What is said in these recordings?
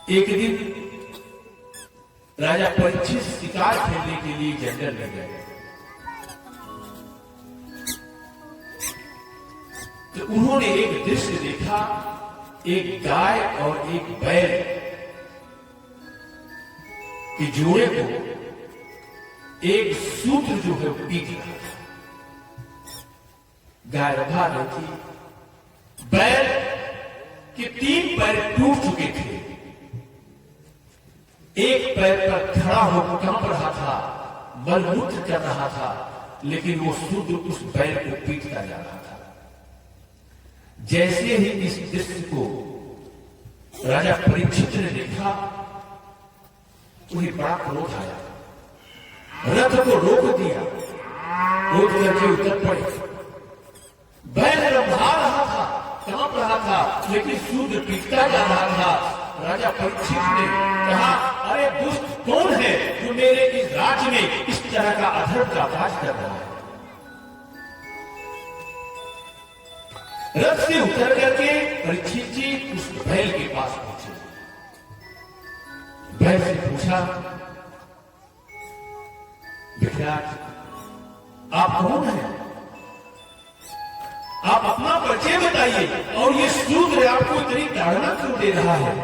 एक दिन राजा परीक्षित शिकार खेलने के लिए जंगल में गए। तो उन्होंने एक दृश्य देखा, एक गाय और एक बैल के जोड़े को एक सूत्र जो है पीट रहा था। गाय रखा रही थी, बैल के 3 पैर टूट चुके थे, एक पैर पर खड़ा होकर कांप रहा था, मलमूत्र कर रहा था, लेकिन वो सूत्र उस बैल को पीटता जा रहा था। जैसे ही इस दृश्य को राजा परीक्षित ने देखा, उन्हें बड़ा क्रोध आया, रथ को रोक दिया, रोक करके उतर पड़े। बैल रंभा रहा था, कांप रहा था, लेकिन सूर्य पीटता जा रहा था। राजा परीक्षित ने कहा, अरे दुष्ट कौन है जो मेरे इस राज्य में इस तरह का अधर्म का काज कर रहा है। रथ से उतर करके परीक्षित जी उस बैल के पास पहुंचे। बैल से पूछा, विख्यात आप कौन हैं? आप अपना परिचय बताइए, और ये शूद्र आपको इतनी ताड़ना क्यों दे रहा है?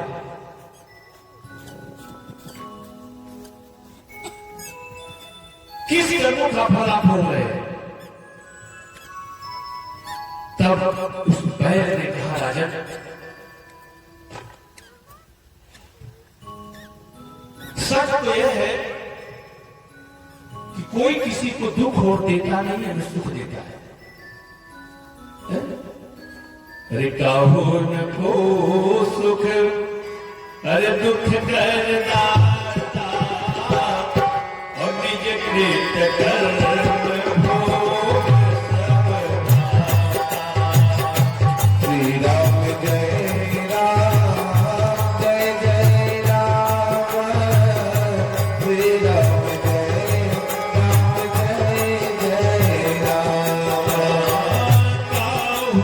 किस कर्मों का फल आप भोग रहे हैं? तब उस बैल ने कहा, राजन, सच तो यह है कि कोई किसी को दुख और देता नहीं है, सुख देता है। अरे काहो न को सुख, अरे दुख करना और निज कृत कर्म भोग सब श्री राम जय राम जय जय राम, श्री राम जय जय राम। काहू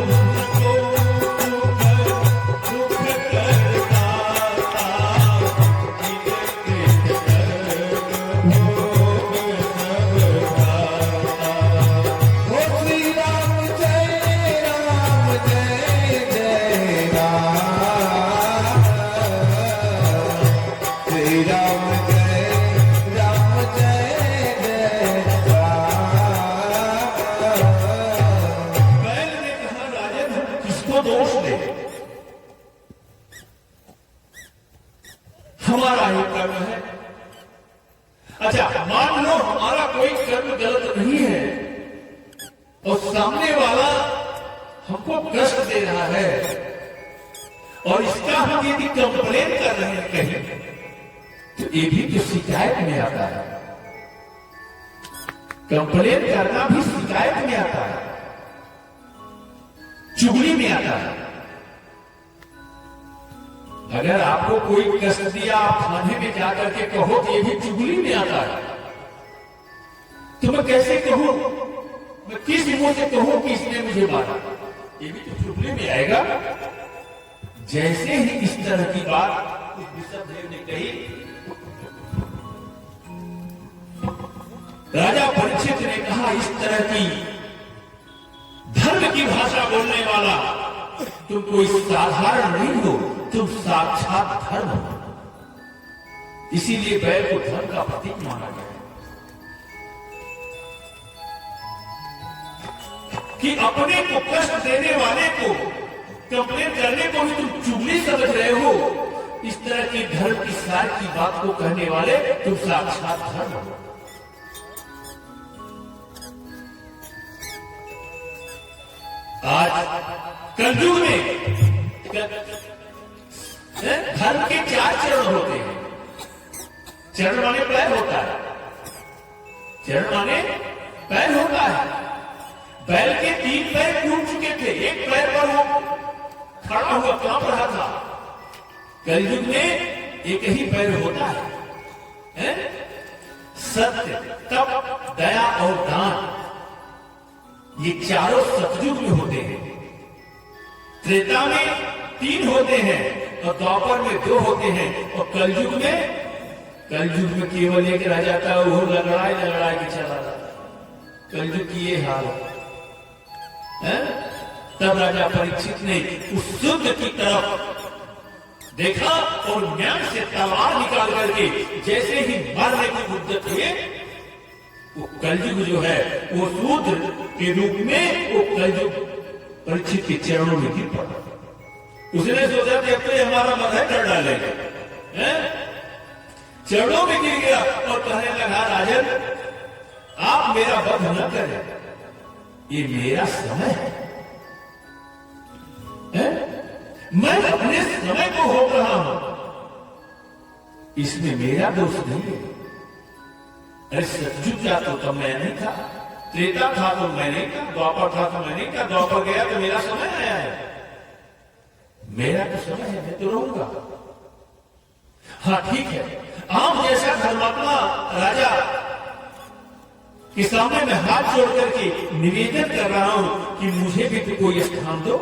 को दुख करना निज कृत कर्म भोग सब ओ श्री राम जय राम जय जय राम, श्री राम जय जय राम। बैल ने कहा, राजन, हम किसको दोष दे? हमारा ही कर्म है। अच्छा, मान लो हमारा कोई कर्म गलत नहीं है और सामने वाला हमको कष्ट दे रहा है, और इसका हम यदि कंप्लेन कर रहे हैं कहीं, तो ये भी तो शिकायत में आता है। कंप्लेन करना भी शिकायत में आता है, चुगली में आता है। अगर आपको कोई कष्ट दिया, आप थाने में जाकर के कहो तो ये भी चुगली में आता है। तो मैं कैसे कहूं, मैं किस मुंह से कहूं कि इसने मुझे मारा? ये भी तो चुगली में आएगा। जैसे ही इस तरह की बात उस विषमदेव ने कही, राजा परीक्षित ने कहा, इस तरह की धर्म की भाषा बोलने वाला तुम कोई साधारण नहीं हो, तुम साक्षात धर्म हो। इसीलिए बैल को धर्म का प्रतीक माना गया है कि अपने को कष्ट देने वाले को, कंप्लेन करने को भी तुम चुगली समझ रहे हो। इस तरह की धर्म की सार की बात को कहने वाले तुम साक्षात धर्म हो। आज कलयुग में धर्म के 4 चरण होते हैं। चरण माने पैर होता है, चरण माने पैर होता है। बैल के 3 पैर टूट चुके थे, एक पैर पर वो खड़ा हुआ कांप रहा था। कलयुग में एक ही पैर होता है, सत्य, तप, दया और दान, ये चारों सतयुग में होते हैं। त्रेता में 3 होते हैं, और द्वापर में 2 होते हैं, और कलयुग में केवल एक रह जाता है, वो लड़ाई के चला रहा। कलयुग की ये हाल है। तब राजा परीक्षित ने उस शुद्ध की तरफ देखा और ज्ञान से तलवार निकाल करके जैसे ही मारने की मुद्दत हुए, वो कलयुग जो है वो शूद्र के रूप में वो कलयुग परीक्षित के चरणों में गिर पड़ा। उसने सोचा कि अब तो ये हमारा मर कर डालेंगे, चरणों में गिर गया और कहने लगा, राजन आप मेरा वध न करें, ये मेरा समय है, मैं अपने समय को हो रहा हूं, इसमें मेरा दोष नहीं है। अरे सचमुच क्या तो मैं नहीं था, त्रेता था तो मैं नहीं था, द्वापर था तो मैं नहीं था, द्वापर गया तो मेरा समय आया है, मेरा तो समय है, मैं तो रहूंगा। हाँ ठीक है, आप जैसा धर्मात्मा राजा के सामने मैं हाथ जोड़ करके निवेदन कर रहा हूं कि मुझे भी तो कोई स्थान दो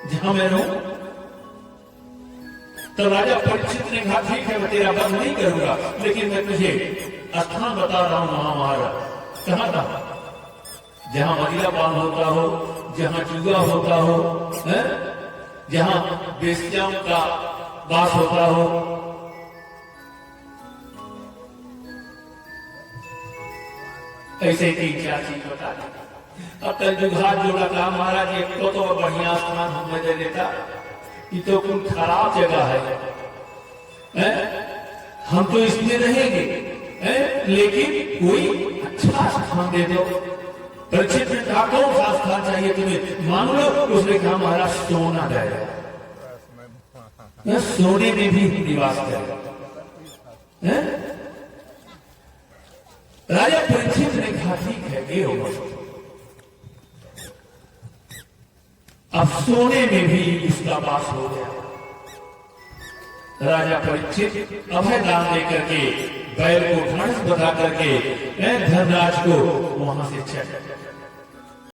जहां मैं रहूं। तो राजा परीक्षित ने कहा, ठीक है मैं तेरा वध नहीं करूंगा, लेकिन मैं तुझे स्थान बता रहा हूं महाभारत। कहां था? जहां मदिरापान होता हो, जहां जुआ होता हो, जहां बेस्याओं का वास होता हो। ऐसे 3-4 चीज बता दी। अब कल हाथ जोड़ा, कहा महाराज एक तो बढ़िया स्थान हमें दे देता, ये तो कोई खराब जगह है, हम तो इसमें रहेंगे, लेकिन कोई अच्छा स्थान दे दो। परीक्षित ने कहा, कौन सा स्थान चाहिए तुम्हें? मान लो उसने कहा, महाराज सोना जाएगा, सोने में भी निवास करेगा। राजा परीक्षित ने कहा, ठीक है ये होगा। अब सोने में भी उसका वास हो गया। राजा परीक्षित अभय दान देकर के बैल को घास बता करके धनराज को वहां से चल